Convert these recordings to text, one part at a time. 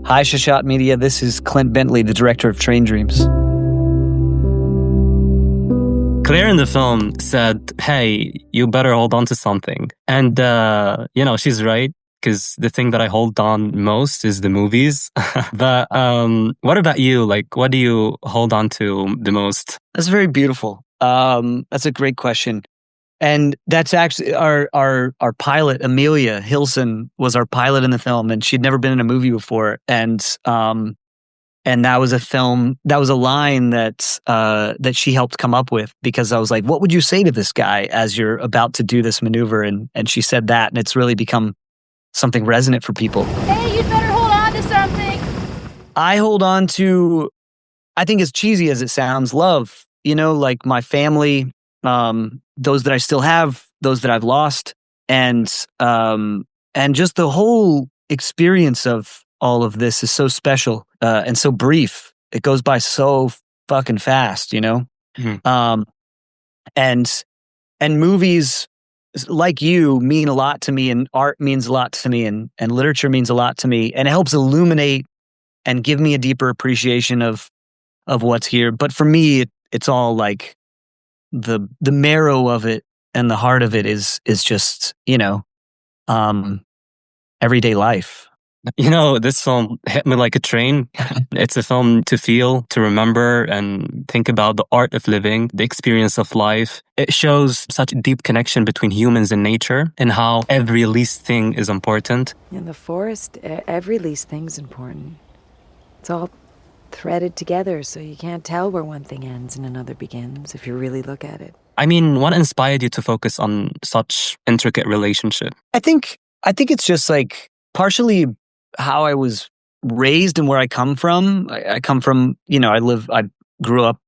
Hi, Shashat Media. This is Clint Bentley, the director of Train Dreams. Claire in the film said, hey, you better hold on to something. And, she's right, because the thing that I hold on most is the movies. But what about you? Like, what do you hold on to the most? That's very beautiful. That's a great question. And that's actually our pilot, Amelia Hilson, was our pilot in the film, and she'd never been in a movie before. And that was a line that she helped come up with, because I was like, what would you say to this guy as you're about to do this maneuver? And she said that, and it's really become something resonant for people. Hey, you'd better hold on to something. I hold on to, I think, as cheesy as it sounds, love, like my family, those that I still have, those that I've lost, and just the whole experience of all of this is so special and so brief. It goes by so fucking fast, Mm-hmm. And movies like you mean a lot to me, and art means a lot to me, and literature means a lot to me, and it helps illuminate and give me a deeper appreciation of what's here. But for me, it's all like the marrow of it and the heart of it is just everyday life. This film hit me like a train. It's a film to feel, to remember, and think about the art of living, the experience of life. It shows such a deep connection between humans and nature, and how every least thing is important. In the forest, every least thing's important. It's all threaded together, so you can't tell where one thing ends and another begins if you really look at it. I mean, what inspired you to focus on such intricate relationship? I think it's just like partially how I was raised and where I come from. I come from, I grew up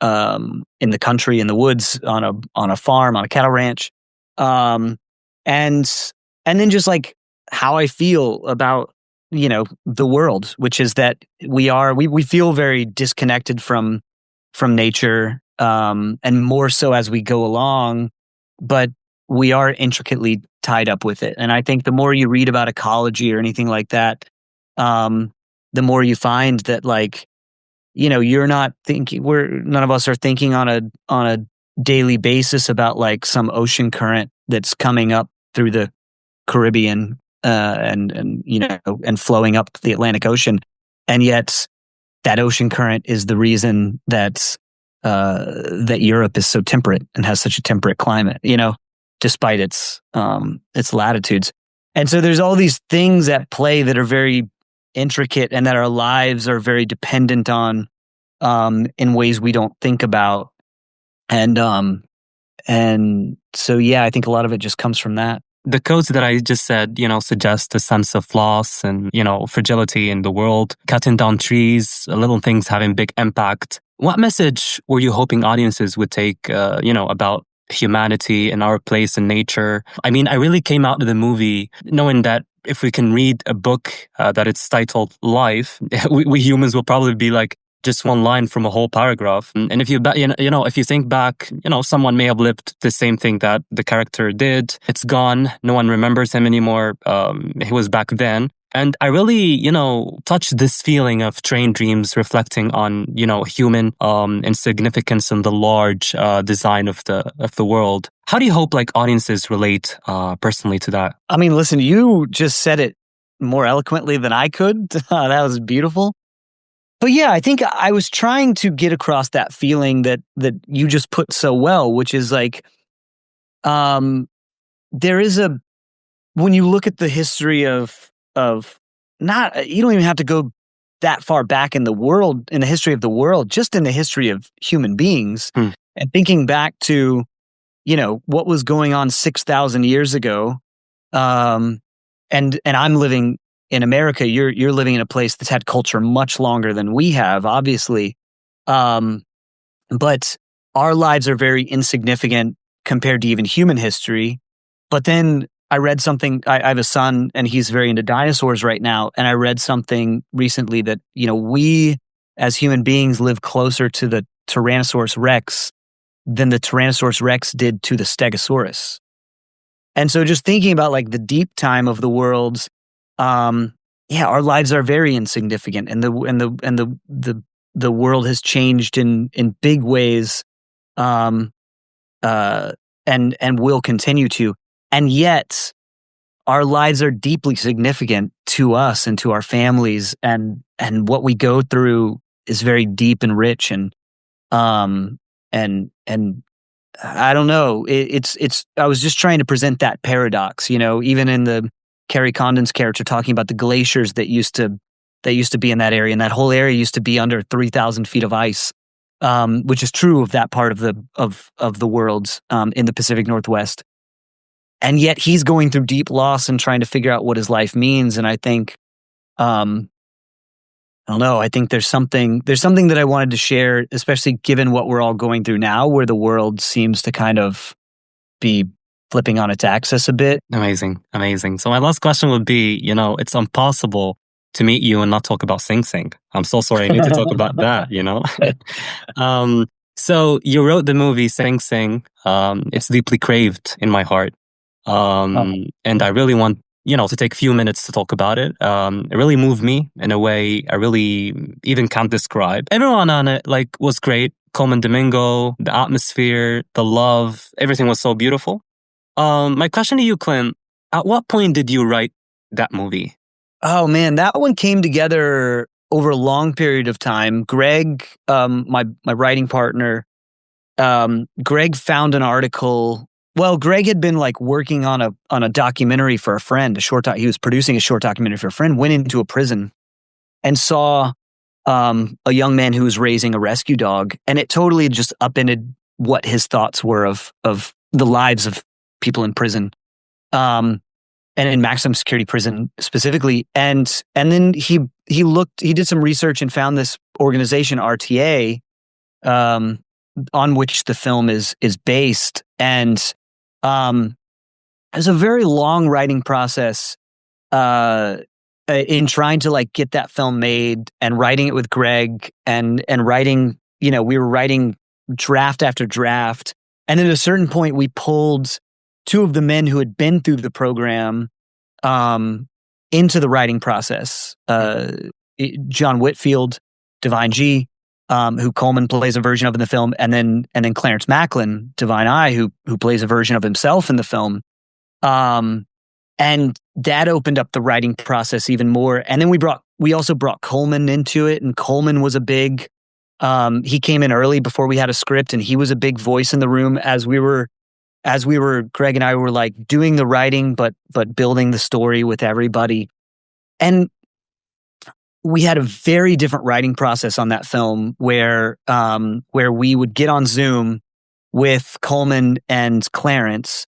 in the country, in the woods, on a farm, on a cattle ranch, and then just like how I feel about the world, which is that we feel very disconnected from nature, and more so as we go along, but we are intricately tied up with it. And I think the more you read about ecology or anything like that, the more you find that, like, you're not thinking, none of us are thinking on a daily basis about like some ocean current that's coming up through the Caribbean, and flowing up the Atlantic Ocean. And yet that ocean current is the reason that Europe is so temperate and has such a temperate climate, despite its latitudes. And so there's all these things at play that are very intricate, and that our lives are very dependent on, in ways we don't think about. And so, yeah, I think a lot of it just comes from that. The codes that I just said, suggest a sense of loss and, fragility in the world, cutting down trees, little things having big impact. What message were you hoping audiences would take, about humanity and our place in nature? I mean, I really came out of the movie knowing that if we can read a book that it's titled Life, we humans will probably be like just one line from a whole paragraph. And if if you think back, someone may have lived the same thing that the character did. It's gone. No one remembers him anymore. He was back then. And I really, touched this feeling of Train Dreams reflecting on, human insignificance and the large design of the world. How do you hope like audiences relate personally to that? I mean, listen, you just said it more eloquently than I could. That was beautiful. But yeah, I think I was trying to get across that feeling that you just put so well, which is like, there is when you look at the history of not, you don't even have to go that far back in the world, in the history of the world, just in the history of human beings, and thinking back to, what was going on 6,000 years ago. And I'm living in America. You're living in a place that's had culture much longer than we have, obviously. But our lives are very insignificant compared to even human history. But then I read something, I have a son and he's very into dinosaurs right now. And I read something recently that, we as human beings live closer to the Tyrannosaurus Rex than the Tyrannosaurus Rex did to the Stegosaurus. And so just thinking about like the deep time of the world, yeah, our lives are very insignificant, and the world has changed in big ways, um, uh, and will continue to, and yet our lives are deeply significant to us and to our families, and what we go through is very deep and rich, um and I don't know. It's. I was just trying to present that paradox, even in the Carrie Condon's character talking about the glaciers that used to be in that area, and that whole area used to be under 3,000 feet of ice, which is true of that part of the world, in the Pacific Northwest. And yet he's going through deep loss and trying to figure out what his life means. And I think, I don't know. I think there's something that I wanted to share, especially given what we're all going through now, where the world seems to kind of be flipping on its axis a bit. Amazing, amazing. So my last question would be, it's impossible to meet you and not talk about Sing Sing. I'm so sorry, I need to talk about that, So you wrote the movie Sing Sing. It's deeply craved in my heart. And I really want, to take a few minutes to talk about it. It really moved me in a way I really even can't describe. Everyone on it was great. Coleman Domingo, the atmosphere, the love, everything was so beautiful. My question to you, Clint, at what point did you write that movie? Oh man, that one came together over a long period of time. Greg, my writing partner, Greg found an article. Well, Greg had been working on a documentary for a friend, he was producing a short documentary for a friend, went into a prison and saw a young man who was raising a rescue dog, and it totally just upended what his thoughts were of the lives of people in prison, and in maximum security prison specifically. And then he did some research and found this organization, RTA, on which the film is based. And it was a very long writing process in trying to get that film made, and writing it with Greg, and writing, we were writing draft after draft. And then at a certain point we pulled two of the men who had been through the program into the writing process. John Whitfield, Divine G, who Coleman plays a version of in the film, and then Clarence Macklin, Divine I, who plays a version of himself in the film. And that opened up the writing process even more. And then we also brought Coleman into it, and Coleman was a big, he came in early before we had a script, and he was a big voice in the room as we were, Greg and I were doing the writing, but building the story with everybody. And we had a very different writing process on that film, where we would get on Zoom with Coleman and Clarence,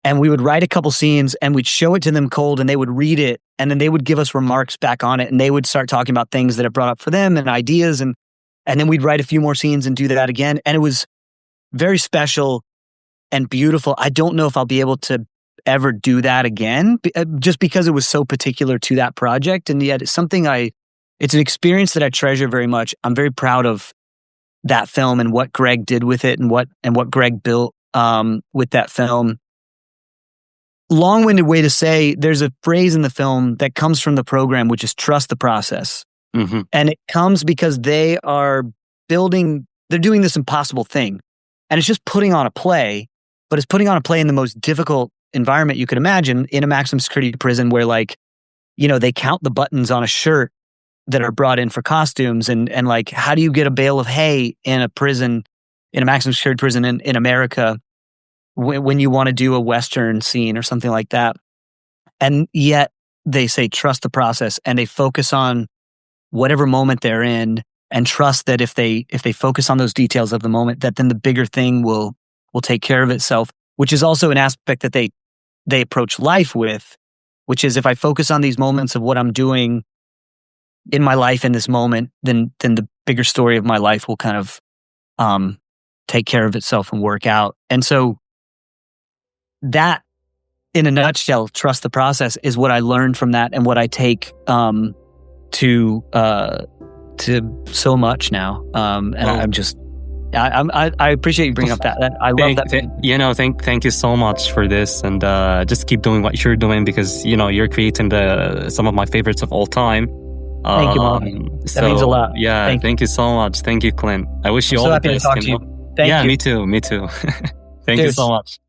and we would write a couple scenes and we'd show it to them cold, and they would read it, and then they would give us remarks back on it, and they would start talking about things that it brought up for them and ideas, and then we'd write a few more scenes and do that again. And it was very special and beautiful. I don't know if I'll be able to ever do that again, just because it was so particular to that project. And yet it's an experience that I treasure very much. I'm very proud of that film and what Greg did with it, and what Greg built with that film. Long-winded way to say, there's a phrase in the film that comes from the program, which is trust the process. Mm-hmm. And it comes because they're doing this impossible thing. And it's just putting on a play, but it's putting on a play in the most difficult environment you could imagine, in a maximum security prison where they count the buttons on a shirt that are brought in for costumes, and how do you get a bale of hay in a prison, in a maximum security prison in America, when you want to do a Western scene or something like that. And yet they say, trust the process, and they focus on whatever moment they're in, and trust that if they focus on those details of the moment, that then the bigger thing will take care of itself, which is also an aspect that they approach life with, which is, if I focus on these moments of what I'm doing in my life in this moment, then the bigger story of my life will kind of take care of itself and work out. And so that, in a nutshell, trust the process, is what I learned from that, and what I take to so much now. And I'm just I appreciate you bringing up that. I love that. Thank you so much for this, and just keep doing what you're doing, because you're creating some of my favorites of all time. Thank you, Mom. That means a lot. Yeah, thank you so much. Thank you, Clint. I wish you I'm all so the happy best. to talk to you. Thank you. Me too. Thank you so much.